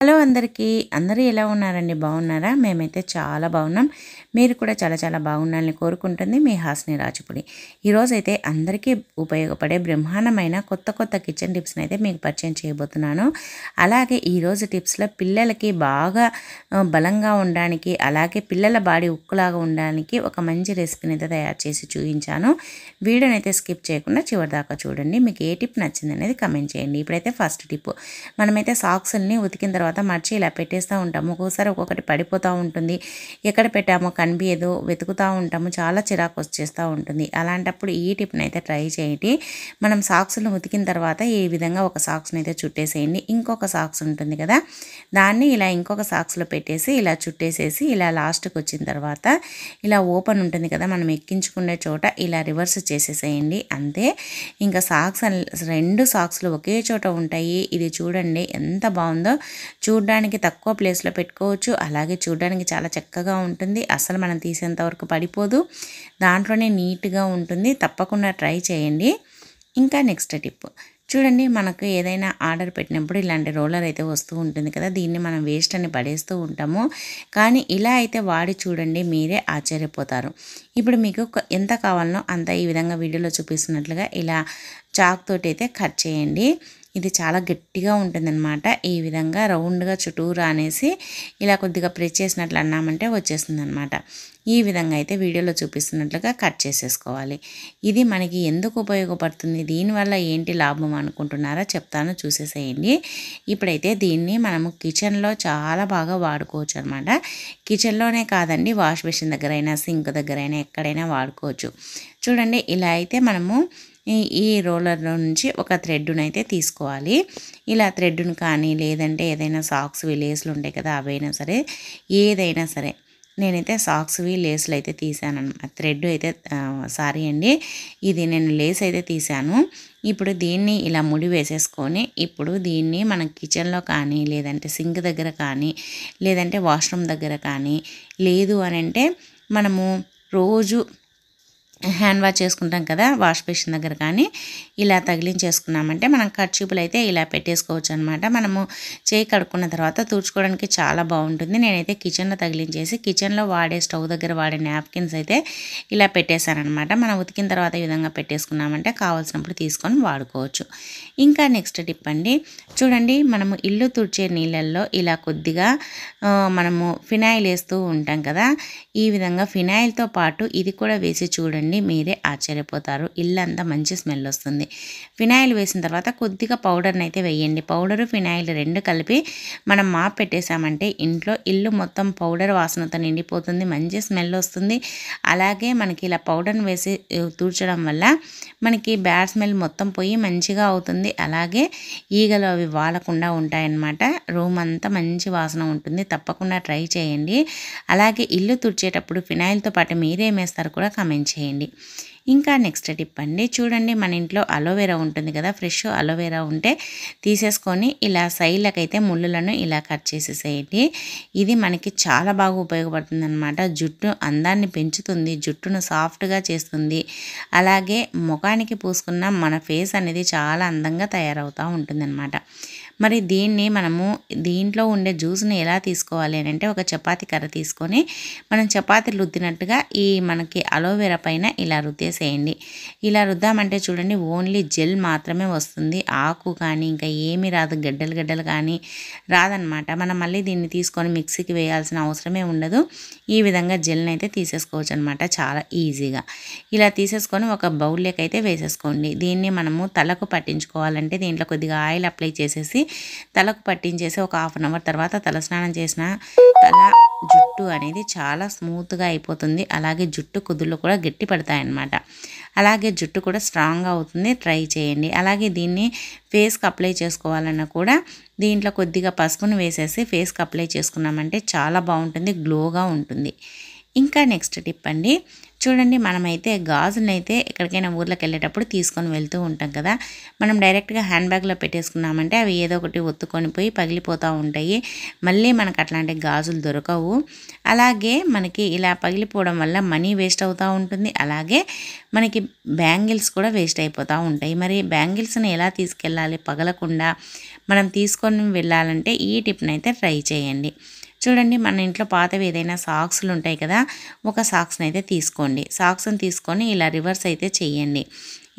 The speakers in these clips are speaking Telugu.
హలో అందరికీ అందరూ ఎలా ఉన్నారండి? బాగున్నారా? మేమైతే చాలా బాగున్నాం. మీరు కూడా చాలా చాలా బాగుండాలని కోరుకుంటుంది మీ హాస్ని రాజపుడి. ఈరోజైతే అందరికీ ఉపయోగపడే బ్రహ్మాండమైన కొత్త కిచెన్ టిప్స్ని అయితే మీకు పరిచయం చేయబోతున్నాను. అలాగే ఈరోజు టిప్స్లో పిల్లలకి బాగా బలంగా ఉండడానికి, అలాగే పిల్లల బాడీ ఉక్కులాగా ఉండడానికి ఒక మంచి రెసిపీని అయితే తయారు చేసి చూపించాను. వీడియోని అయితే స్కిప్ చేయకుండా చివరి దాకా చూడండి. మీకు ఏ టిప్ నచ్చింది అనేది కమెంట్ చేయండి. ఇప్పుడైతే ఫస్ట్ టిప్, మనమైతే సాక్స్ని ఉతికిన తర్వాత మర్చి ఇలా పెట్టేస్తూ ఉంటాము. ఒక్కోసారి ఒక్కొక్కటి పడిపోతూ ఉంటుంది, ఎక్కడ పెట్టామో కనిపించదు, వెతుకుతూ ఉంటాము, చాలా చిరాకు వచ్చేస్తూ ఉంటుంది. అలాంటప్పుడు ఈ టిప్ని అయితే ట్రై చేయండి. మనం సాక్స్ను ఉతికిన తర్వాత ఈ విధంగా ఒక సాక్స్ని అయితే చుట్టేసేయండి. ఇంకొక సాక్స్ ఉంటుంది కదా, దాన్ని ఇలా ఇంకొక సాక్స్లో పెట్టేసి ఇలా చుట్టేసేసి ఇలా లాస్ట్కి వచ్చిన తర్వాత ఇలా ఓపెన్ ఉంటుంది కదా, మనం ఎక్కించుకునే చోట ఇలా రివర్స్ చేసేసేయండి. అంతే. ఇంకా సాక్స్ రెండు సాక్స్లు ఒకే చోట ఉంటాయి. ఇది చూడండి ఎంత బాగుందో. చూడడానికి తక్కువ ప్లేస్లో పెట్టుకోవచ్చు, అలాగే చూడడానికి చాలా చక్కగా ఉంటుంది. అసలు మనం తీసేంత వరకు పడిపోదు, దాంట్లోనే నీట్గా ఉంటుంది. తప్పకుండా ట్రై చేయండి. ఇంకా నెక్స్ట్ టిప్ చూడండి, మనకు ఏదైనా ఆర్డర్ పెట్టినప్పుడు ఇలాంటి రోలర్ అయితే వస్తూ ఉంటుంది కదా, దీన్ని మనం వేస్ట్ అని పడేస్తూ ఉంటాము. కానీ ఇలా అయితే వాడి చూడండి, మీరే ఆశ్చర్యపోతారు. ఇప్పుడు మీకు ఎంత కావాలనో అంత ఈ విధంగా వీడియోలో చూపిస్తున్నట్లుగా ఇలా చాక్ తోటి అయితే కట్ చేయండి. ఇది చాలా గట్టిగా ఉంటుందన్నమాట. ఈ విధంగా రౌండ్గా చుట్టూరా అనేసి ఇలా కొద్దిగా ప్రెస్ చేసినట్లు అన్నామంటే వచ్చేస్తుంది అనమాట. ఈ విధంగా అయితే వీడియోలో చూపిస్తున్నట్లుగా కట్ చేసేసుకోవాలి. ఇది మనకి ఎందుకు ఉపయోగపడుతుంది, దీనివల్ల ఏంటి లాభం అనుకుంటున్నారా? చెప్తాను, చూసేసేయండి. ఇప్పుడైతే దీన్ని మనము కిచెన్లో చాలా బాగా వాడుకోవచ్చు అనమాట. కిచెన్లోనే కాదండి, వాష్ బేసిన్ దగ్గరైనా, సింక్ దగ్గరైనా, ఎక్కడైనా వాడుకోవచ్చు. చూడండి, ఇలా అయితే మనము ఈ రోలర్లో నుంచి ఒక థ్రెడ్ను అయితే తీసుకోవాలి. ఇలా థ్రెడ్ను కానీ, లేదంటే ఏదైనా సాక్స్వి లేస్లు ఉంటాయి కదా, అవైనా సరే, ఏదైనా సరే. నేనైతే సాక్స్వి లేస్లు అయితే తీసాను అనమాట. థ్రెడ్ అయితే సారీ అండి, ఇది నేను లేస్ అయితే తీసాను. ఇప్పుడు దీన్ని ఇలా ముడి వేసేసుకొని, ఇప్పుడు దీన్ని మనం కిచెన్లో కానీ, లేదంటే సింక్ దగ్గర కానీ, లేదంటే వాష్రూమ్ దగ్గర కానీ, లేదు అని అంటే మనము రోజు హ్యాండ్ వాష్ చేసుకుంటాం కదా, వాష్ బేసిన్ దగ్గర కానీ ఇలా తగిలించేసుకున్నామంటే మనం కర్చీపులు అయితే ఇలా పెట్టేసుకోవచ్చు అనమాట. మనము చేయి కడుక్కున్న తర్వాత తుడుచుకోవడానికి చాలా బాగుంటుంది. నేనైతే కిచెన్లో తగిలించేసి కిచెన్లో వాడే స్టవ్ దగ్గర వాడే నాప్కిన్స్ అయితే ఇలా పెట్టేశాను అనమాట. మనం ఉతికిన తర్వాత ఈ విధంగా పెట్టేసుకున్నామంటే కావాల్సినప్పుడు తీసుకొని వాడుకోవచ్చు. ఇంకా నెక్స్ట్ టిప్ అండి, చూడండి, మనము ఇల్లు తుడిచే నీళ్ళల్లో ఇలా కొద్దిగా మనము ఫినాయిల్ వేస్తూ ఉంటాం కదా, ఈ విధంగా ఫినాయిల్తో పాటు ఇది కూడా వేసి చూడండి, మీరే ఆశ్చర్యపోతారు. ఇల్లంతా మంచి స్మెల్ వస్తుంది. ఫినాయిల్ వేసిన తర్వాత కొద్దిగా పౌడర్ని అయితే వేయండి. పౌడరు ఫినాయిల్ రెండు కలిపి మనం మాప్ పెట్టేసామంటే ఇంట్లో ఇల్లు మొత్తం పౌడర్ వాసనతో నిండిపోతుంది, మంచి స్మెల్ వస్తుంది. అలాగే మనకి ఇలా పౌడర్ని వేసి తుడచడం వల్ల మనకి బ్యాడ్ స్మెల్ మొత్తం పోయి మంచిగా అవుతుంది. అలాగే ఈగలు అవి వాలకుండా ఉంటాయన్నమాట. రూమ్ అంతా మంచి వాసన ఉంటుంది. తప్పకుండా ట్రై చేయండి. అలాగే ఇల్లు తుడిచేటప్పుడు ఫినాయిల్తో పాటు మీరేం వేస్తారు కూడా కమెంట్ చేయండి. ఇంకా నెక్స్ట్ టిప్ అండి, చూడండి, మన ఇంట్లో అలోవెరా ఉంటుంది కదా, ఫ్రెష్ అలోవెరా ఉంటే తీసేసుకొని ఇలా సైడ్లకైతే ముళ్ళులను ఇలా కట్ చేసేసేయండి. ఇది మనకి చాలా బాగా ఉపయోగపడుతుంది అనమాట. జుట్టు అందాన్ని పెంచుతుంది, జుట్టును సాఫ్ట్గా చేస్తుంది. అలాగే ముఖానికి పూసుకున్న మన ఫేస్ అనేది చాలా అందంగా తయారవుతూ ఉంటుందన్నమాట. మరి దీన్ని మనము దీంట్లో ఉండే జ్యూస్ని ఎలా తీసుకోవాలి అని అంటే, ఒక చపాతీ కర్ర తీసుకొని మనం చపాతీలు రుద్దినట్టుగా ఈ మనకి అలోవెరా పైన ఇలా రుద్దేసేయండి. ఇలా రుద్దామంటే చూడండి, ఓన్లీ జెల్ మాత్రమే వస్తుంది, ఆకు కానీ ఇంకా ఏమీ రాదు, గడ్డలు కానీ రాదనమాట. మనం మళ్ళీ దీన్ని తీసుకొని మిక్సీకి వేయాల్సిన అవసరమే ఉండదు. ఈ విధంగా జెల్ని అయితే తీసేసుకోవచ్చు అనమాట, చాలా ఈజీగా. ఇలా తీసేసుకొని ఒక బౌల్లోకి అయితే వేసేసుకోండి. దీన్ని మనము తలకు పట్టించుకోవాలంటే దీంట్లో కొద్దిగా ఆయిల్ అప్లై చేసేసి తలకు పట్టించేసి ఒక హాఫ్ అన్ అవర్ తర్వాత తలస్నానం చేసిన తల జుట్టు అనేది చాలా స్మూత్గా అయిపోతుంది. అలాగే జుట్టు కుదుళ్ళు కూడా గట్టి పడతాయన్నమాట. అలాగే జుట్టు కూడా స్ట్రాంగ్గా అవుతుంది. ట్రై చేయండి. అలాగే దీన్ని ఫేస్కి అప్లై చేసుకోవాలన్నా కూడా దీంట్లో కొద్దిగా పసుపును వేసేసి ఫేస్కి అప్లై చేసుకున్నామంటే చాలా బాగుంటుంది, గ్లోగా ఉంటుంది. ఇంకా నెక్స్ట్ టిప్ అండి, చూడండి మనమైతే గాజులనైతే ఎక్కడికైనా ఊర్లోకి వెళ్ళేటప్పుడు తీసుకొని వెళ్తూ ఉంటాం కదా, మనం డైరెక్ట్గా హ్యాండ్ బ్యాగ్లో పెట్టేసుకున్నామంటే అవి ఏదో ఒకటి ఒత్తుకొని పోయి పగిలిపోతూ ఉంటాయి. మళ్ళీ మనకు అట్లాంటి గాజులు దొరకవు. అలాగే మనకి ఇలా పగిలిపోవడం వల్ల మనీ వేస్ట్ అవుతూ ఉంటుంది. అలాగే మనకి బ్యాంగిల్స్ కూడా వేస్ట్ అయిపోతూ ఉంటాయి. మరి బ్యాంగిల్స్ని ఎలా తీసుకెళ్ళాలి పగలకుండా మనం తీసుకొని వెళ్ళాలంటే ఈ టిప్ని అయితే ట్రై చేయండి. చూడండి మన ఇంట్లో పాతవి ఏదైనా సాక్స్లు ఉంటాయి కదా, ఒక సాక్స్ని అయితే తీసుకోండి. సాక్స్ని తీసుకొని ఇలా రివర్స్ అయితే చేయండి.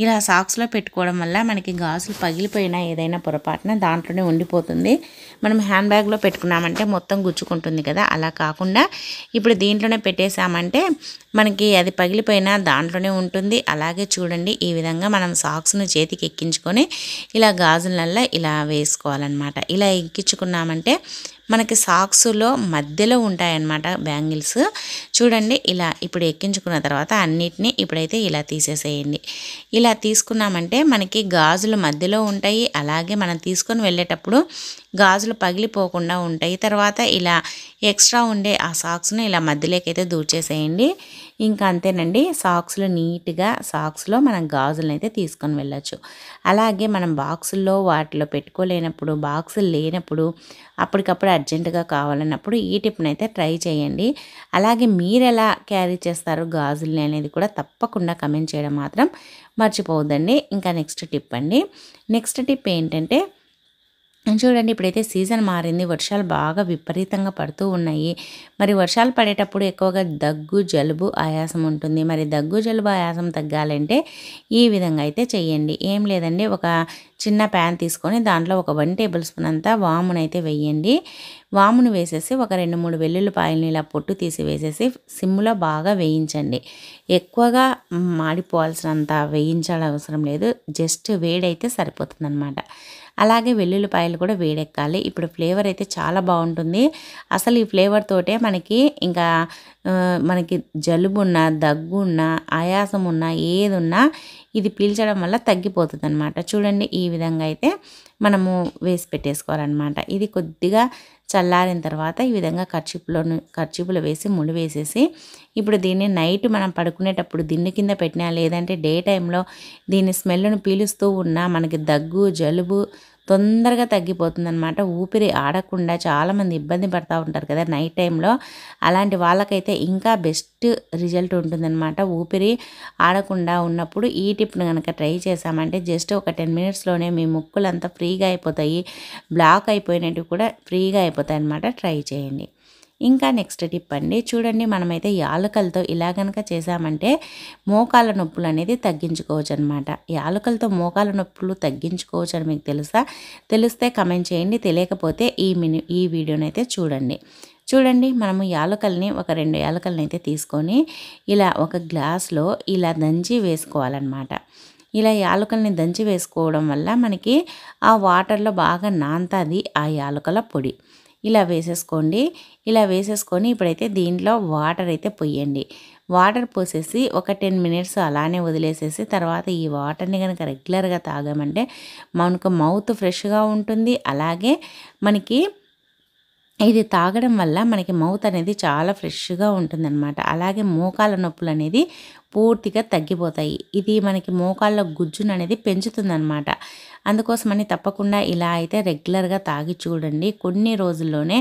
ఇలా సాక్స్లో పెట్టుకోవడం వల్ల మనకి గాజులు పగిలిపోయినా ఏదైనా పొరపాటున దాంట్లోనే ఉండిపోతుంది. మనం హ్యాండ్ బ్యాగ్లో పెట్టుకున్నామంటే మొత్తం గుచ్చుకుంటుంది కదా, అలా కాకుండా ఇప్పుడు దీంట్లోనే పెట్టేసామంటే మనకి అది పగిలిపోయినా దాంట్లోనే ఉంటుంది. అలాగే చూడండి ఈ విధంగా మనం సాక్స్ను చేతికి ఎక్కించుకొని ఇలా గాజులల్లో ఇలా వేసుకోవాలన్నమాట. ఇలా ఎక్కించుకున్నామంటే మనకి సాక్స్లో మధ్యలో ఉంటాయన్నమాట బ్యాంగిల్స్. చూడండి ఇలా ఇప్పుడు ఎక్కించుకున్న తర్వాత అన్నిటినీ ఇప్పుడైతే ఇలా తీసేసేయండి. ఇలా తీసుకున్నామంటే మనకి గాజులు మధ్యలో ఉంటాయి. అలాగే మనం తీసుకొని వెళ్ళేటప్పుడు గాజులు పగిలిపోకుండా ఉంటాయి. తర్వాత ఇలా ఎక్స్ట్రా ఉండే ఆ సాక్స్ను ఇలా మధ్యలోకి అయితే దూర్చేసేయండి. ఇంకా అంతేనండి, సాక్స్లో నీట్గా సాక్స్లో మనం గాజులను అయితే తీసుకొని వెళ్ళచ్చు. అలాగే మనం బాక్సుల్లో వాటిలో పెట్టుకోలేనప్పుడు, బాక్సులు లేనప్పుడు, అప్పటికప్పుడు అర్జెంటుగా కావాలన్నప్పుడు ఈ టిప్ని అయితే ట్రై చేయండి. అలాగే మీరు ఎలా క్యారీ చేస్తారు గాజుల్ని అనేది కూడా తప్పకుండా కమెంట్ చేయడం మాత్రం మర్చిపోవద్దండి. ఇంకా నెక్స్ట్ టిప్ అండి. నెక్స్ట్ టిప్ ఏంటంటే చూడండి ఇప్పుడైతే సీజన్ మారింది, వర్షాలు బాగా విపరీతంగా పడుతూ ఉన్నాయి. మరి వర్షాలు పడేటప్పుడు ఎక్కువగా దగ్గు జలుబు ఆయాసం ఉంటుంది. మరి దగ్గు జలుబు ఆయాసం తగ్గాలంటే ఈ విధంగా అయితే చేయండి. ఏం లేదండి, ఒక చిన్న ప్యాన్ తీసుకొని దాంట్లో ఒక 1 టేబుల్ స్పూన్ అంతా వామునైతే వేయండి. వామును వేసేసి ఒక 2-3 వెల్లుల్లిపాయలని ఇలా పొట్టు తీసి వేసేసి సిమ్లో బాగా వేయించండి. ఎక్కువగా మాడిపోవాల్సినంత వేయించాల్సిన అవసరం లేదు, జస్ట్ వేడైతే సరిపోతుందన్నమాట. అలాగే వెల్లుల్లిపాయలు కూడా వేడెక్కాలి. ఇప్పుడు ఫ్లేవర్ అయితే చాలా బాగుంటుంది. అసలు ఈ ఫ్లేవర్ తోటే మనకి ఇంకా మనకి జలుబు ఉన్నా, దగ్గు ఉన్నా, ఆయాసం ఉన్నా, ఏది ఉన్నా ఇది పీల్చడం వల్ల తగ్గిపోతుంది అనమాట. చూడండి ఈ విధంగా అయితే మనము వేసి పెట్టేసుకోవాలన్నమాట. ఇది కొద్దిగా చల్లారిన తర్వాత ఈ విధంగా కర్చీపులో వేసి ముడి వేసేసి ఇప్పుడు దీన్ని నైట్ మనం పడుకునేటప్పుడు దిండు కింద పెట్టినా, లేదంటే డే టైంలో దీని స్మెల్ను పీలుస్తూ ఉన్నా మనకి దగ్గు జలుబు తొందరగా తగ్గిపోతుందన్నమాట. ఊపిరి ఆడకుండా చాలామంది ఇబ్బంది పడుతూ ఉంటారు కదా నైట్ టైంలో, అలాంటి వాళ్ళకైతే ఇంకా బెస్ట్ రిజల్ట్ ఉంటుందన్నమాట. ఊపిరి ఆడకుండా ఉన్నప్పుడు ఈ టిప్ను కనుక ట్రై చేసామంటే జస్ట్ ఒక 10 మినిట్స్లోనే మీ ముక్కులంతా ఫ్రీగా అయిపోతాయి, బ్లాక్ అయిపోయినట్టు కూడా ఫ్రీగా అయిపోతాయి అన్నమాట. ట్రై చేయండి. ఇంకా నెక్స్ట్ టిప్ అండి. చూడండి మనమైతే యాలకులతో ఇలా కనుక చేసామంటే మోకాళ్ళ నొప్పులు అనేది తగ్గించుకోవచ్చు అనమాట. యాలకులతో మోకాళ్ళ నొప్పులు తగ్గించుకోవచ్చు అని మీకు తెలుసా? తెలిస్తే కమెంట్ చేయండి, తెలియకపోతే ఈ వీడియోని అయితే చూడండి. చూడండి మనము యాలకుల్ని ఒక 2 యాలకుల్ని అయితే తీసుకొని ఇలా ఒక గ్లాస్లో ఇలా దంచి వేసుకోవాలన్నమాట. ఇలా యాలకుల్ని దంచి వేసుకోవడం వల్ల మనకి ఆ వాటర్లో బాగా నానుతుంది ఆ యాలకుల పొడి. ఇలా వేసేసుకోండి. ఇలా వేసేసుకొని ఇప్పుడైతే దీంట్లో వాటర్ అయితే పొయ్యండి. వాటర్ పోసేసి ఒక 10 మినిట్స్ అలానే వదిలేసేసి తర్వాత ఈ వాటర్ని కనుక రెగ్యులర్గా తాగామంటే మనకు మౌత్ ఫ్రెష్గా ఉంటుంది. అలాగే మనకి ఇది తాగడం వల్ల మనకి మౌత్ అనేది చాలా ఫ్రెష్గా ఉంటుందన్నమాట. అలాగే మోకాళ్ళ నొప్పులు అనేది పూర్తిగా తగ్గిపోతాయి. ఇది మనకి మోకాళ్ళ గుజ్జును అనేది పెంచుతుందన్నమాట. అందుకోసమని తప్పకుండా ఇలా అయితే రెగ్యులర్గా తాగి చూడండి. కొన్ని రోజుల్లోనే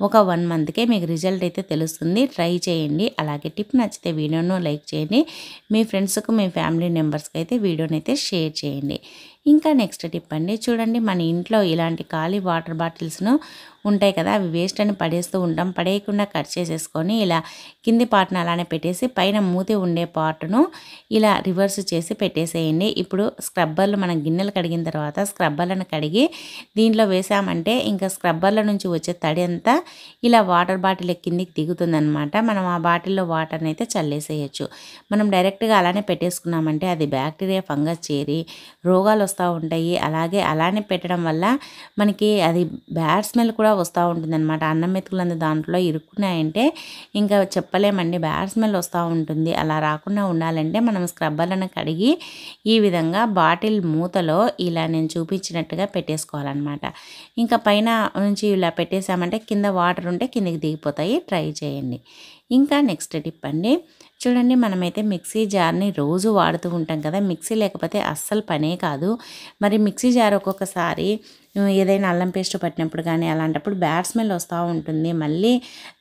ఒక 1 మంత్కే మీకు రిజల్ట్ అయితే తెలుస్తుంది. ట్రై చేయండి. అలాగే టిప్ నచ్చితే వీడియోను లైక్ చేయండి. మీ ఫ్రెండ్స్కు మీ ఫ్యామిలీ మెంబర్స్కి అయితే వీడియోని అయితే షేర్ చేయండి. ఇంకా నెక్స్ట్ టిప్ అండి. చూడండి మన ఇంట్లో ఇలాంటి ఖాళీ వాటర్ బాటిల్స్ను ఉంటాయి కదా, అవి వేస్ట్ అని పడేస్తూ ఉంటాం. పడేయకుండా కట్ చేసేసుకొని ఇలా కింది పార్ట్ను అలానే పెట్టేసి పైన మూతి ఉండే పార్ట్ను ఇలా రివర్స్ చేసి పెట్టేసేయండి. ఇప్పుడు స్క్రబ్బర్లు మనం గిన్నెలు కడిగిన తర్వాత స్క్రబ్బర్లను కడిగి దీంట్లో వేసామంటే ఇంకా స్క్రబ్బర్ల నుంచి వచ్చే తడి అంతా ఇలా వాటర్ బాటిల్ కిందికి దిగుతుందనమాట. మనం ఆ బాటిల్లో వాటర్ని అయితే చల్లేసేయచ్చు. మనం డైరెక్ట్గా అలానే పెట్టేసుకున్నామంటే అది బ్యాక్టీరియా ఫంగస్ చేరి రోగాలు వస్తూ ఉంటాయి. అలానే పెట్టడం వల్ల మనకి అది బ్యాడ్ స్మెల్ కూడా వస్తూ ఉంటుందన్నమాట. అన్నం మెతుకులందు దాంట్లో ఇరుక్కున్నాయంటే ఇంకా చెప్పలేమండి, బ్యాడ్ స్మెల్ వస్తూ ఉంటుంది. అలా రాకుండా ఉండాలంటే మనం స్క్రబ్బర్లను కడిగి ఈ విధంగా బాటిల్ మూతలో ఇలా నేను చూపించినట్టుగా పెట్టేసుకోవాలన్నమాట. ఇంకా పైన నుంచి ఇలా పెట్టేసామంటే కింద వాటర్ ఉంటే కిందికి దిగిపోతాయి. ట్రై చేయండి. ఇంకా నెక్స్ట్ టిప్ అండి. చూడండి మనమైతే మిక్సీ జార్ని రోజు వాడుతూ ఉంటాం కదా, మిక్సీ లేకపోతే అస్సలు పనే కాదు. మరి మిక్సీ జార్ ఒక్కొక్కసారి ఏదైనా అల్లం పేస్ట్ పట్టినప్పుడు కానీ అలాంటప్పుడు బ్యాడ్ స్మెల్ వస్తూ ఉంటుంది. మళ్ళీ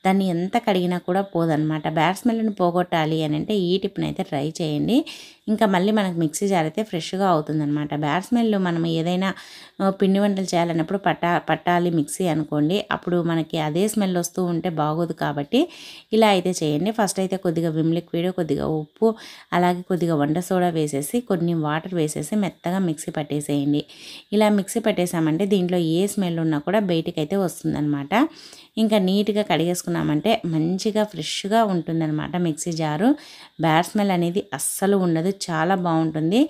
దాన్ని ఎంత కడిగినా కూడా పోదనమాట. బ్యాడ్ స్మెల్ని పోగొట్టాలి అని అంటే ఈ టిప్ని అయితే ట్రై చేయండి. ఇంకా మళ్ళీ మనకు మిక్సీ జార్ అయితే ఫ్రెష్గా అవుతుందన్నమాట. బ్యాడ్ స్మెల్ మనం ఏదైనా పిండి వంటలు చేయాలన్నప్పుడు పట్టాలి మిక్సీ అనుకోండి, అప్పుడు మనకి అదే స్మెల్ వస్తూ ఉంటే బాగోదు. కాబట్టి ఇలా అయితే చేయండి. ఫస్ట్ అయితే కొద్దిగా విమ్ లిక్విడ్, కొద్దిగా ఉప్పు, అలాగే కొద్దిగా వంట సోడా వేసేసి కొన్ని వాటర్ వేసేసి మెత్తగా మిక్సీ పట్టేసేయండి. ఇలా మిక్సీ పట్టేసామంటే దీంట్లో ఏ స్మెల్ ఉన్నా కూడా బయటికి అయితే వస్తుందన్నమాట. ఇంకా నీట్గా కడిగేసుకున్నామంటే మంచిగా ఫ్రెష్గా ఉంటుందన్నమాట మిక్సీ జారు. బ్యాడ్ స్మెల్ అనేది అస్సలు ఉండదు, చాలా బాగుంటుంది.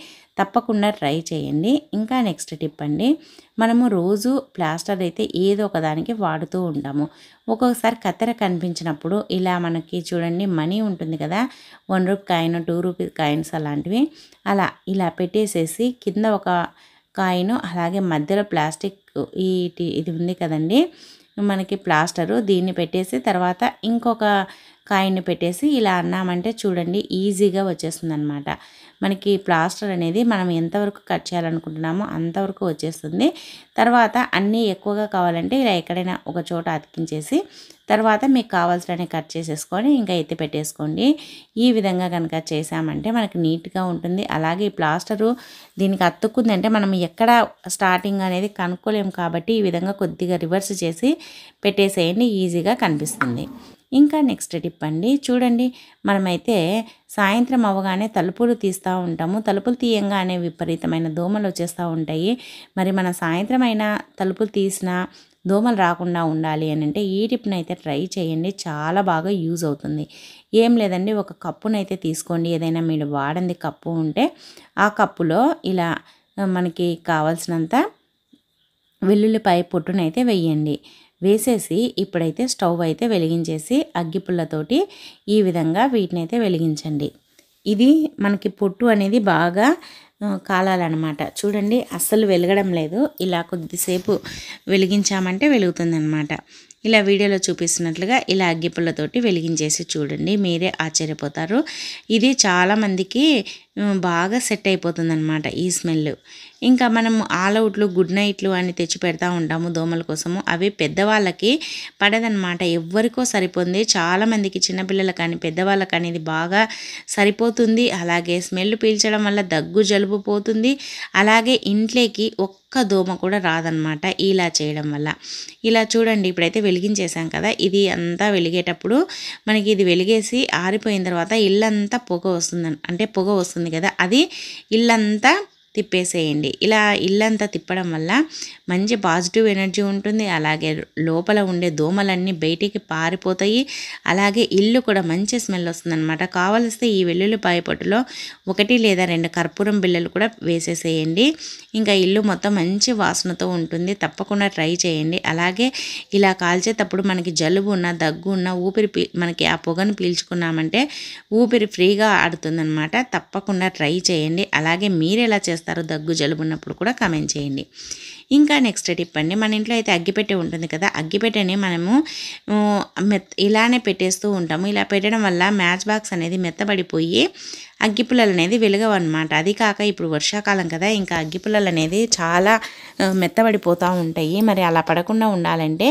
తప్పకుండా ట్రై చేయండి. ఇంకా నెక్స్ట్ టిప్ అండి, మనము రోజు ప్లాస్టర్ అయితే ఏదో ఒక దానికి వాడుతూ ఉంటాము. ఒక్కొక్కసారి కత్తెర కనిపించినప్పుడు ఇలా మనకి చూడండి మనీ ఉంటుంది కదా, 1 రూపీ కాయిన్, 2 రూపీ కాయిన్స్ అలాంటివి, అలా ఇలా పెట్టేసేసి కింద ఒక కాయిన్, అలాగే మధ్యలో ప్లాస్టిక్ ఇది ఉంది కదండి మనకి ప్లాస్టరు, దీన్ని పెట్టేసి తర్వాత ఇంకొక కాయిన్ని పెట్టేసి ఇలా అన్నామంటే చూడండి ఈజీగా వచ్చేస్తుంది అనమాట. మనకి ప్లాస్టర్ అనేది మనం ఎంతవరకు కట్ చేయాలనుకుంటున్నామో అంతవరకు వచ్చేస్తుంది. తర్వాత అన్నీ ఎక్కువగా కావాలంటే ఇలా ఎక్కడైనా ఒక చోట అతికించేసి తర్వాత మీకు కావాల్సినవి కట్ చేసేసుకొని ఇంకా ఎత్తి పెట్టేసుకోండి. ఈ విధంగా కనుక చేసామంటే మనకి నీట్గా ఉంటుంది. అలాగే ఈ ప్లాస్టరు దీనికి అతుక్కుందంటే మనం ఎక్కడ స్టార్టింగ్ అనేది కనుక్కోలేము. కాబట్టి ఈ విధంగా కొద్దిగా రివర్స్ చేసి పెట్టేసేయండి, ఈజీగా కనిపిస్తుంది. ఇంకా నెక్స్ట్ టిప్ అండి, చూడండి మనమైతే సాయంత్రం అవ్వగానే తలుపులు తీస్తూ ఉంటాము. తలుపులు తీయంగానే విపరీతమైన దోమలు వచ్చేస్తూ ఉంటాయి. మరి మన సాయంత్రం అయినా తలుపులు తీసినా దోమలు రాకుండా ఉండాలి అని అంటే ఈ టిప్ని అయితే ట్రై చేయండి, చాలా బాగా యూజ్ అవుతుంది. ఏం లేదండి, ఒక కప్పునైతే తీసుకోండి, ఏదైనా మీరు వాడంది కప్పు ఉంటే ఆ కప్పులో ఇలా మనకి కావాల్సినంత వెల్లుల్లిపాయ పొట్టునైతే వేయండి. వేసేసి ఇప్పుడైతే స్టవ్ అయితే వెలిగించేసి అగ్గిపుల్లతోటి ఈ విధంగా వీటిని అయితే వెలిగించండి. ఇది మనకి పొట్టు అనేది బాగా కాలాలన్నమాట. చూడండి అస్సలు వెలగడం లేదు, ఇలా కొద్దిసేపు వెలిగించామంటే వెలుగుతుందన్నమాట. ఇలా వీడియోలో చూపిస్తున్నట్లుగా ఇలా అగ్గిపుల్లతోటి వెలిగించేసి చూడండి, మీరే ఆశ్చర్యపోతారు. ఇది చాలామందికి బాగా సెట్ అయిపోతుందన్నమాట ఈ స్మెల్. ఇంకా మనము ఆల్అవుట్లు, గుడ్ నైట్లు అని తెచ్చి పెడతా ఉంటాము దోమల కోసము, అవి పెద్దవాళ్ళకి పడదనమాట. ఎవరికో సరిపోతుంది, చాలామందికి చిన్నపిల్లలకు కానీ పెద్దవాళ్ళకి కానీ ఇది బాగా సరిపోతుంది. అలాగే స్మెల్ పీల్చడం వల్ల దగ్గు జలుబు పోతుంది. అలాగే ఇంట్లోకి ఒక్క దోమ కూడా రాదనమాట ఇలా చేయడం వల్ల. ఇలా చూడండి ఇప్పుడైతే వెలిగించేసాం కదా, ఇది అంతా వెలిగేటప్పుడు మనకి ఇది వెలిగేసి ఆరిపోయిన తర్వాత ఇల్లంతా పొగ వస్తుంది, అంటే పొగ వస్తుంది కదా, అది ఇల్లంతా తిప్పేసేయండి. ఇలా ఇల్లంతా తిప్పడం వల్ల మంచి పాజిటివ్ ఎనర్జీ ఉంటుంది. అలాగే లోపల ఉండే దోమలన్నీ బయటికి పారిపోతాయి. అలాగే ఇల్లు కూడా మంచి స్మెల్ వస్తుందన్నమాట. కావలిస్తే ఈ వెల్లుల్లిపాయ పొట్టులో 1 లేదా 2 కర్పూరం బిళ్ళలు కూడా వేసేసేయండి. ఇంకా ఇల్లు మొత్తం మంచి వాసనతో ఉంటుంది. తప్పకుండా ట్రై చేయండి. అలాగే ఇలా కాల్చేటప్పుడు మనకి జలుబు ఉన్న, దగ్గు ఉన్న, మనకి ఆ పొగను పీల్చుకున్నామంటే ఊపిరి ఫ్రీగా ఆడుతుందన్నమాట. తప్పకుండా ట్రై చేయండి. అలాగే మీరు ఎలా చేస్తారు దగ్గు జలుబు ఉన్నప్పుడు కూడా కామెంట్ చేయండి. ఇంకా నెక్స్ట్ టిప్ అండి, మన ఇంట్లో అయితే అగ్గిపెట్టె ఉంటుంది కదా, అగ్గిపెట్టెని మనము ఇలానే పెట్టేస్తూ ఉంటాము. ఇలా పెట్టడం వల్ల మ్యాచ్ బాక్స్ అనేది మెత్తబడిపోయి అగ్గిపుల్లలు అనేది వెలగవన్నమాట. అది కాక ఇప్పుడు వర్షాకాలం కదా, ఇంకా అగ్గిపుల్లలు అనేది చాలా మెత్తబడిపోతూ ఉంటాయి. మరి అలా పడకుండా ఉండాలంటే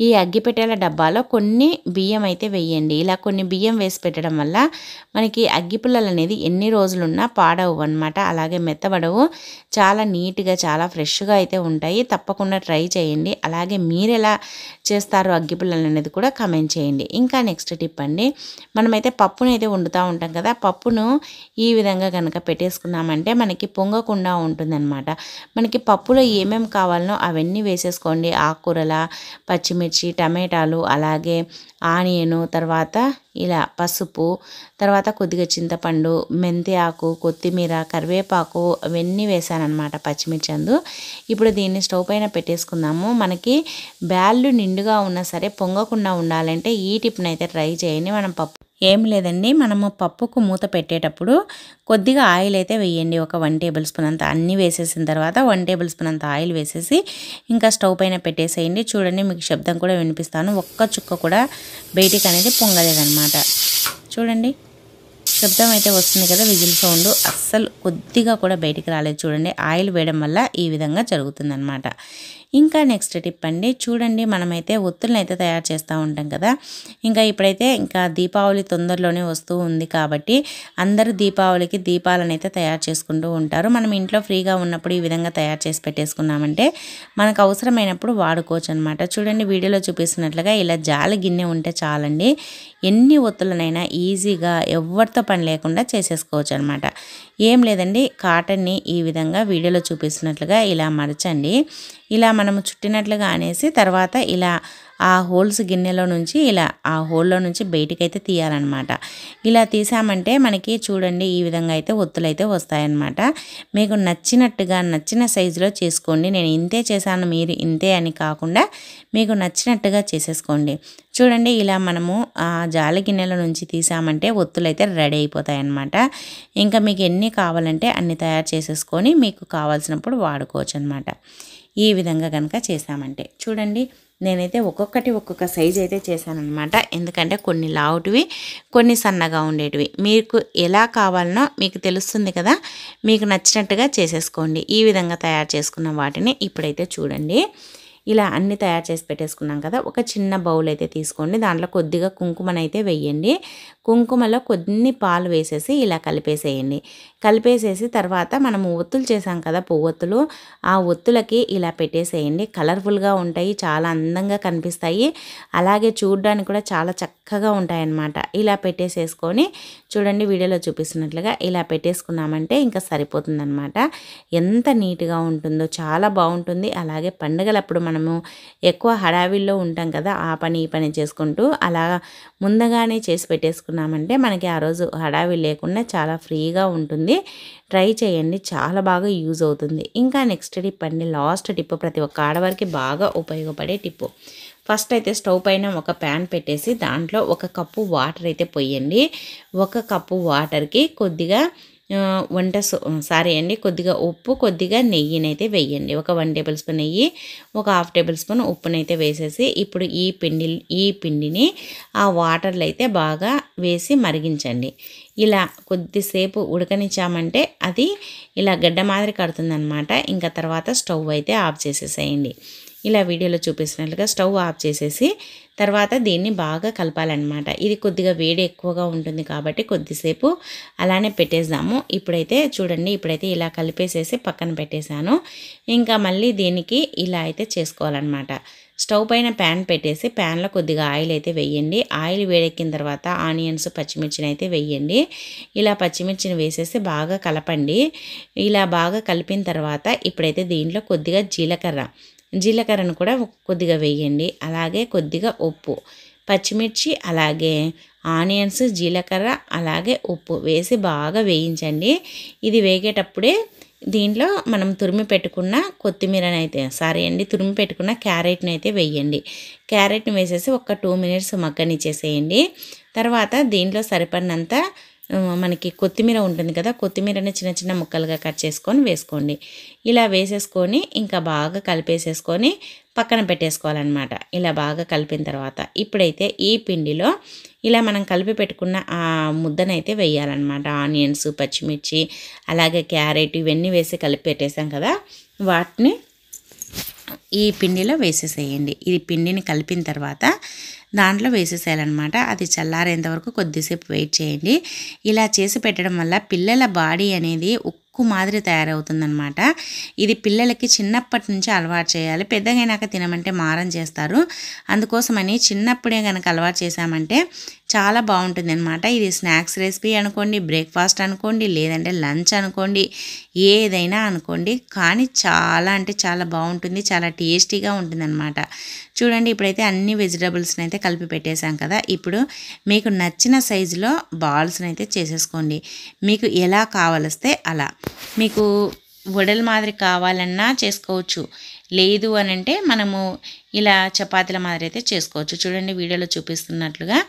ఈ అగ్గిపెట్టెల డబ్బాలో కొన్ని బియ్యం అయితే వేయండి. ఇలా కొన్ని బియ్యం వేసి పెట్టడం వల్ల మనకి అగ్గిపుల్లలు అనేది ఎన్ని రోజులున్నా పాడవు అన్నమాట. అలాగే మెత్తబడవు, చాలా నీట్గా చాలా ఫ్రెష్గా అయితే ఉంటాయి. తప్పకుండా ట్రై చేయండి. అలాగే మీరు ఎలా చేస్తారు అగ్గిపుల్లలు అనేది కూడా కామెంట్ చేయండి. ఇంకా నెక్స్ట్ టిప్ అండి, మనమైతే పప్పును అయితే వండుతూ ఉంటాం కదా, పప్పును ఈ విధంగా కనుక పెట్టేసుకున్నామంటే మనకి పొంగకుండా ఉంటుందన్నమాట. మనకి పప్పులో ఏమేమి కావాలనో అవన్నీ వేసేసుకోండి. ఆకుకూరల, పచ్చిమిర్చి, టమాటాలు, అలాగే ఆనియను, తర్వాత ఇలా పసుపు, తర్వాత కొద్దిగా చింతపండు, మెంతి ఆకు, కొత్తిమీర, కరివేపాకు అవన్నీ వేసానన్నమాట, పచ్చిమిర్చి అందు. ఇప్పుడు దీన్ని స్టవ్ పైన పెట్టేసుకుందాము. మనకి బ్యాళ్ళు నిండుగా ఉన్నా సరే పొంగకుండా ఉండాలంటే ఈ టిప్ని అయితే ట్రై చేయండి. మనం పప్పు ఏం లేదండి, మనము పప్పుకు మూత పెట్టేటప్పుడు కొద్దిగా ఆయిల్ అయితే వేయండి. ఒక 1 టేబుల్ స్పూన్ అంత అన్నీ వేసేసిన తర్వాత 1 టేబుల్ స్పూన్ అంత ఆయిల్ వేసేసి ఇంకా స్టవ్ పైన పెట్టేసేయండి. చూడండి మీకు శబ్దం కూడా వినిపిస్తాను, ఒక్క చుక్క కూడా బయటికి అనేది పొంగలేదన్నమాట. చూడండి శబ్దం అయితే వస్తుంది కదా, విజిల్ సౌండ్ అస్సలు కొద్దిగా కూడా బయటికి రాలేదు చూడండి. ఆయిల్ వేయడం వల్ల ఈ విధంగా జరుగుతుందన్నమాట. ఇంకా నెక్స్ట్ టిప్ అండి, చూడండి మనమైతే ఒత్తులను అయితే తయారు చేస్తూ ఉంటాం కదా. ఇంకా ఇప్పుడైతే ఇంకా దీపావళి తొందరలోనే వస్తూ ఉంది కాబట్టి అందరూ దీపావళికి దీపాలను అయితే తయారు చేసుకుంటూ ఉంటారు. మనం ఇంట్లో ఫ్రీగా ఉన్నప్పుడు ఈ విధంగా తయారు చేసి పెట్టేసుకున్నామంటే మనకు అవసరమైనప్పుడు వాడుకోవచ్చు అనమాట. చూడండి వీడియోలో చూపిస్తున్నట్లుగా ఇలా జాలి గిన్నె ఉంటే చాలండి, ఎన్ని ఒత్తులనైనా ఈజీగా ఎవరితో పని లేకుండా చేసేసుకోవచ్చు అనమాట. ఏం లేదండి, కాటన్ని ఈ విధంగా వీడియోలో చూపిస్తున్నట్లుగా ఇలా మరచండి. ఇలా మనము చుట్టినట్లుగా అనేసి తర్వాత ఇలా ఆ హోల్స్ గిన్నెలో నుంచి ఇలా ఆ హోల్లో నుంచి బయటికైతే తీయాలన్నమాట. ఇలా తీసామంటే మనకి చూడండి ఈ విధంగా అయితే ఒత్తులు అయితే వస్తాయన్నమాట. మీకు నచ్చినట్టుగా నచ్చిన సైజులో చేసుకోండి. నేను ఇంతే చేశాను మీరు ఇంతే అని కాకుండా మీకు నచ్చినట్టుగా చేసేసుకోండి. చూడండి ఇలా మనము ఆ జాలి గిన్నెల నుంచి తీసామంటే ఒత్తులు అయితే రెడీ అయిపోతాయి అన్నమాట. ఇంకా మీకు ఎన్ని కావాలంటే అన్ని తయారు చేసేసుకొని మీకు కావాల్సినప్పుడు వాడుకోవచ్చు అనమాట. ఈ విధంగా కనుక చేసామంటే చూడండి నేనైతే ఒక్కొక్క సైజు అయితే చేశానన్నమాట. ఎందుకంటే కొన్ని లావుటివి కొన్ని సన్నగా ఉండేటివి మీకు ఎలా కావాలనో మీకు తెలుస్తుంది కదా, మీకు నచ్చినట్టుగా చేసేసుకోండి. ఈ విధంగా తయారు చేసుకున్న వాటిని ఇప్పుడైతే చూడండి ఇలా అన్ని తయారు చేసి పెట్టేసుకున్నాం కదా. ఒక చిన్న బౌల్ అయితే తీసుకోండి, దాంట్లో కొద్దిగా కుంకుమనైతే వేయండి. కుంకుమలో కొన్ని పాలు వేసేసి ఇలా కలిపేసేయండి. కలిపేసేసి తర్వాత మనము ఒత్తులు చేసాం కదా, పువ్వొత్తులు, ఆ ఒత్తులకి ఇలా పెట్టేసేయండి. కలర్ఫుల్గా ఉంటాయి, చాలా అందంగా కనిపిస్తాయి, అలాగే చూడడానికి కూడా చాలా చక్కగా ఉంటాయన్నమాట. ఇలా పెట్టేసేసుకొని చూడండి వీడియోలో చూపిస్తున్నట్లుగా ఇలా పెట్టేసుకున్నామంటే ఇంకా సరిపోతుందన్నమాట. ఎంత నీట్గా ఉంటుందో, చాలా బాగుంటుంది. అలాగే పండుగలప్పుడు మనము ఎక్కువ హడావిల్లో ఉంటాం కదా, ఆ పని ఈ పని చేసుకుంటూ అలా ముందుగానే చేసి పెట్టేసుకున్నామంటే మనకి ఆ రోజు హడావిడి లేకుండా చాలా ఫ్రీగా ఉంటుంది. ట్రై చేయండి, చాలా బాగా యూజ్ అవుతుంది. ఇంకా నెక్స్ట్ టిప్ అండి, లాస్ట్ టిప్, ప్రతి ఒక్క ఆడవారికి బాగా ఉపయోగపడే టిప్పు. ఫస్ట్ అయితే స్టవ్ పైన ఒక ప్యాన్ పెట్టేసి దాంట్లో 1 కప్పు వాటర్ అయితే పోయండి. 1 కప్పు వాటర్కి కొద్దిగా కొద్దిగా ఉప్పు, కొద్దిగా నెయ్యినైతే వేయండి. ఒక 1 టేబుల్ స్పూన్ నెయ్యి, ఒక 1/2 టేబుల్ స్పూన్ ఉప్పునైతే వేసేసి ఇప్పుడు ఈ పిండిని ఆ వాటర్లో అయితే బాగా వేసి మరిగించండి. ఇలా కొద్దిసేపు ఉడకనిచ్చామంటే అది ఇలా గడ్డ మాదిరి కడుతుందనమాట. ఇంకా తర్వాత స్టవ్ అయితే ఆఫ్ చేసేసేయండి. ఇలా వీడియోలో చూపిస్తున్నట్లుగా స్టవ్ ఆఫ్ చేసేసి తర్వాత దీన్ని బాగా కలపాలన్నమాట. ఇది కొద్దిగా వేడి ఎక్కువగా ఉంటుంది కాబట్టి కొద్దిసేపు అలానే పెట్టేద్దాము. ఇప్పుడైతే చూడండి, ఇప్పుడైతే ఇలా కలిపేసేసి పక్కన పెట్టేశాను. ఇంకా మళ్ళీ దీనికి ఇలా అయితే చేసుకోవాలన్నమాట. స్టవ్ పైన ప్యాన్ పెట్టేసి ప్యాన్లో కొద్దిగా ఆయిల్ అయితే వేయండి. ఆయిల్ వేడెక్కిన తర్వాత ఆనియన్స్, పచ్చిమిర్చిని అయితే వేయండి. ఇలా పచ్చిమిర్చిని వేసేసి బాగా కలపండి. ఇలా బాగా కలిపిన తర్వాత ఇప్పుడైతే దీంట్లో కొద్దిగా జీలకర్రను కూడా కొద్దిగా వేయండి. అలాగే కొద్దిగా ఉప్పు, పచ్చిమిర్చి, అలాగే ఆనియన్స్, జీలకర్ర, అలాగే ఉప్పు వేసి బాగా వేయించండి. ఇది వేగేటప్పుడే దీంట్లో మనం తురిమి పెట్టుకున్న తురిమి పెట్టుకున్న క్యారెట్ని అయితే వేయండి. క్యారెట్ని వేసేసి ఒక 2 మినిట్స్ మగ్గనిచ్చేసేయండి. తర్వాత దీంట్లో సరిపడినంత మనకి కొత్తిమీర ఉంటుంది కదా, కొత్తిమీరని చిన్న చిన్న ముక్కలుగా కట్ చేసుకొని వేసుకోండి. ఇలా వేసేసుకొని ఇంకా బాగా కలిపేసేసుకొని పక్కన పెట్టేసుకోవాలన్నమాట. ఇలా బాగా కలిపిన తర్వాత ఇప్పుడైతే ఈ పిండిలో ఇలా మనం కలిపి పెట్టుకున్న ఆ ముద్దనైతే వేయాలన్నమాట. ఆనియన్స్, పచ్చిమిర్చి, అలాగే క్యారెట్ ఇవన్నీ వేసి కలిపి పెట్టేసాం కదా, వాటిని ఈ పిండిలో వేసేసేయండి. ఈ పిండిని కలిపిన తర్వాత దాంట్లో వేసేసేయాలన్నమాట. అది చల్లారేంత వరకు కొద్దిసేపు వెయిట్ చేయండి. ఇలా చేసి పెట్టడం వల్ల పిల్లల బాడీ అనేది ఉక్కు మాదిరి తయారవుతుందన్నమాట. ఇది పిల్లలకి చిన్నప్పటి నుంచి అలవాటు చేయాలి. పెద్దగైనాక తినమంటే మారం చేస్తారు. అందుకోసమని చిన్నప్పుడే కనుక అలవాటు చేసామంటే చాలా బాగుంటుంది అనమాట. ఇది స్నాక్స్ రెసిపీ అనుకోండి, బ్రేక్ఫాస్ట్ అనుకోండి, లేదంటే లంచ్ అనుకోండి, ఏదైనా అనుకోండి, కానీ చాలా అంటే చాలా బాగుంటుంది, చాలా టేస్టీగా ఉంటుందన్నమాట. చూడండి ఇప్పుడైతే అన్ని వెజిటబుల్స్ని అయితే కలిపి పెట్టేశాం కదా. ఇప్పుడు మీకు నచ్చిన సైజులో బాల్స్ని అయితే చేసేసుకోండి. మీకు ఎలా కావలిస్తే అలా, మీకు వడల మాదిరి కావాలన్నా చేసుకోవచ్చు. లేదు అనంటే మనము ఇలా చపాతీల మాదిరి అయితే చేసుకోవచ్చు. చూడండి వీడియోలో చూపిస్తున్నట్లుగా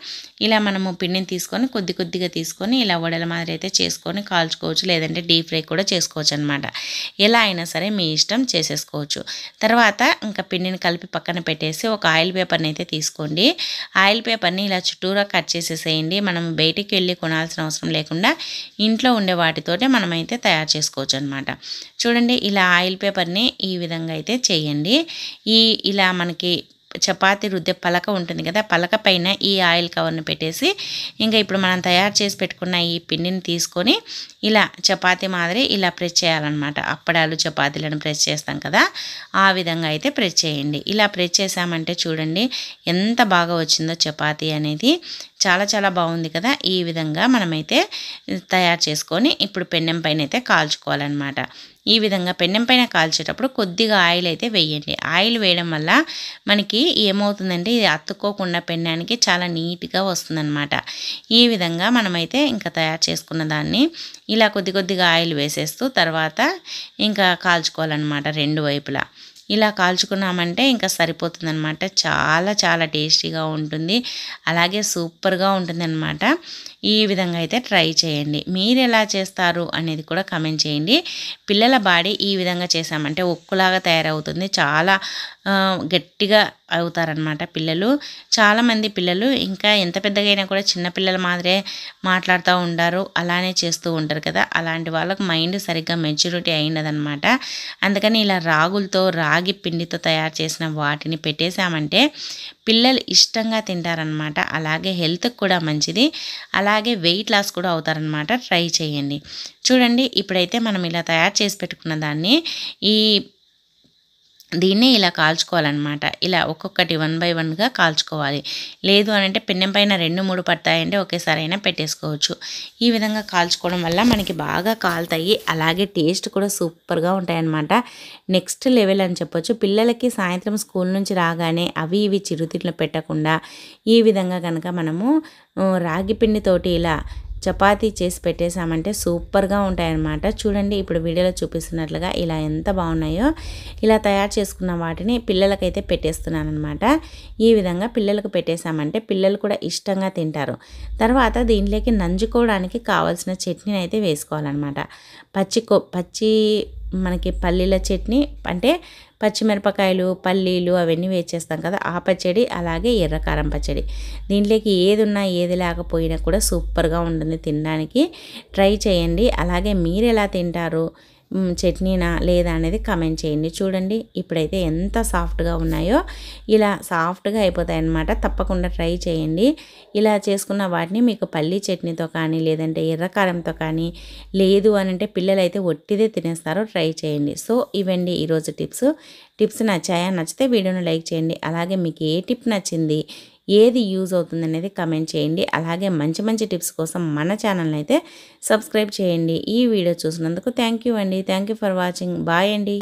ఇలా మనము పిండిని తీసుకొని కొద్ది కొద్దిగా తీసుకొని ఇలా వడల మాదిరి అయితే చేసుకొని కాల్చుకోవచ్చు, లేదంటే డీప్ ఫ్రై కూడా చేసుకోవచ్చు అనమాట. ఎలా అయినా సరే మీ ఇష్టం చేసేసుకోవచ్చు. తర్వాత ఇంకా పిండిని కలిపి పక్కన పెట్టేసి ఒక ఆయిల్ పేపర్ని అయితే తీసుకోండి. ఆయిల్ పేపర్ని ఇలా చుట్టూరా కట్ చేసేసేయండి. మనం బయటికి వెళ్ళి కొనాల్సిన అవసరం లేకుండా ఇంట్లో ఉండే వాటితోటే మనమైతే తయారు చేసుకోవచ్చు అనమాట. చూడండి ఇలా ఆయిల్ పేపర్ని ఈ విధంగా అయితే చేయండి. ఇలా మనకి చపాతీ రుద్దే పలక ఉంటుంది కదా, పలక పైన ఈ ఆయిల్ కవర్ని పెట్టేసి ఇంకా ఇప్పుడు మనం తయారు చేసి పెట్టుకున్న ఈ పిండిని తీసుకొని ఇలా చపాతీ మాదిరి ఇలా ప్రెస్ చేయాలన్నమాట. అప్పడాలు చపాతీలను ప్రెస్ చేస్తాం కదా, ఆ విధంగా అయితే ప్రెస్ చేయండి. ఇలా ప్రెస్ చేసామంటే చూడండి ఎంత బాగా వచ్చిందో చపాతీ అనేది, చాలా చాలా బాగుంది కదా. ఈ విధంగా మనమైతే తయారు చేసుకొని ఇప్పుడు పెన్నెం పైన అయితే కాల్చుకోవాలన్నమాట. ఈ విధంగా పెన్నెం పైన కాల్చేటప్పుడు కొద్దిగా ఆయిల్ అయితే వేయండి. ఆయిల్ వేయడం వల్ల మనకి ఏమవుతుందంటే ఇది అతుక్కోకుండా పెన్నానికి చాలా నీట్గా వస్తుందన్నమాట. ఈ విధంగా మనమైతే ఇంకా తయారు చేసుకున్న దాన్ని ఇలా కొద్ది కొద్దిగా ఆయిల్ వేసేస్తూ తర్వాత ఇంకా కాల్చుకోవాలన్నమాట రెండు వైపులా. ఇలా కాల్చుకున్నామంటే ఇంకా సరిపోతుందన్నమాట. చాలా చాలా టేస్టీగా ఉంటుంది, అలాగే సూపర్గా ఉంటుందన్నమాట. ఈ విధంగా అయితే ట్రై చేయండి. మీరు ఎలా చేస్తారు అనేది కూడా కమెంట్ చేయండి. పిల్లల బాడీ ఈ విధంగా చేసామంటే ఉక్కులాగా తయారవుతుంది, చాలా గట్టిగా అవుతారనమాట పిల్లలు. చాలామంది పిల్లలు ఇంకా ఎంత పెద్దగా అయినా కూడా చిన్న పిల్లల మాదిరే మాట్లాడుతూ ఉంటారు, అలానే చేస్తూ ఉంటారు కదా. అలాంటి వాళ్ళకు మైండ్ సరిగ్గా మెచ్యూరిటీ అయినదనమాట. అందుకని ఇలా రాగి పిండితో తయారు చేసిన వాటిని పెట్టేశామంటే పిల్లలు ఇష్టంగా తింటారనమాట. అలాగే హెల్త్కి కూడా మంచిది, అలాగే వెయిట్ లాస్ కూడా అవుతారనమాట. ట్రై చేయండి. చూడండి ఇప్పుడైతే మనం ఇలా తయారు చేసి పెట్టుకున్న దీన్ని ఇలా కాల్చుకోవాలన్నమాట. ఇలా ఒక్కొక్కటి 1 by 1గా కాల్చుకోవాలి. లేదు అనంటే పెన్నెం పైన 2-3 పడతాయంటే ఒకేసారి అయినా పెట్టేసుకోవచ్చు. ఈ విధంగా కాల్చుకోవడం వల్ల మనకి బాగా కాలుతాయి, అలాగే టేస్ట్ కూడా సూపర్గా ఉంటాయన్నమాట. నెక్స్ట్ లెవెల్ అని చెప్పొచ్చు. పిల్లలకి సాయంత్రం స్కూల్ నుంచి రాగానే అవి ఇవి చిరుతిళ్ళు పెట్టకుండా ఈ విధంగా కనుక మనము రాగి పిండితోటి ఇలా చపాతీ చేసి పెట్టేసామంటే సూపర్గా ఉంటాయన్నమాట. చూడండి ఇప్పుడు వీడియోలో చూపిస్తున్నట్లుగా ఇలా ఎంత బాగున్నాయో. ఇలా తయారు చేసుకున్న వాటిని పిల్లలకైతే పెట్టేస్తున్నాను అనమాట. ఈ విధంగా పిల్లలకు పెట్టేసామంటే పిల్లలు కూడా ఇష్టంగా తింటారు. తర్వాత దీంట్లోకి నంజుకోవడానికి కావాల్సిన చట్నీని అయితే వేసుకోవాలన్నమాట. పచ్చి మనకి పల్లీల చట్నీ అంటే పచ్చిమిరపకాయలు, పల్లీలు అవన్నీ వేసేస్తాం కదా, ఆ పచ్చడి, అలాగే ఎర్రకారం పచ్చడి. దీంట్లోకి ఏది ఉన్నా ఏది లేకపోయినా కూడా సూపర్గా ఉంటుంది తినడానికి. ట్రై చేయండి. అలాగే మీరు ఎలా తింటారు, చట్నీనా లేదా అనేది కమెంట్ చేయండి. చూడండి ఇప్పుడైతే ఎంత సాఫ్ట్గా ఉన్నాయో, ఇలా సాఫ్ట్గా అయిపోతాయి అన్నమాట. తప్పకుండా ట్రై చేయండి. ఇలా చేసుకున్న వాటిని మీకు పల్లీ చట్నీతో కానీ లేదంటే ఎర్రకారంతో కానీ, లేదు అని అంటే పిల్లలైతే ఒట్టిదే తినేస్తారు. ట్రై చేయండి. సో ఇవండి ఈరోజు టిప్స్ నచ్చాయా? నచ్చితే వీడియోని లైక్ చేయండి. అలాగే మీకు ఏ టిప్ నచ్చింది, ఏది యూజ్ అవుతుంది అనేది కమెంట్ చేయండి. అలాగే మంచి మంచి టిప్స్ కోసం మన ఛానల్ని అయితే సబ్స్క్రైబ్ చేయండి. ఈ వీడియో చూసినందుకు థ్యాంక్ యూ అండి. Thank you for watching. Bye అండి.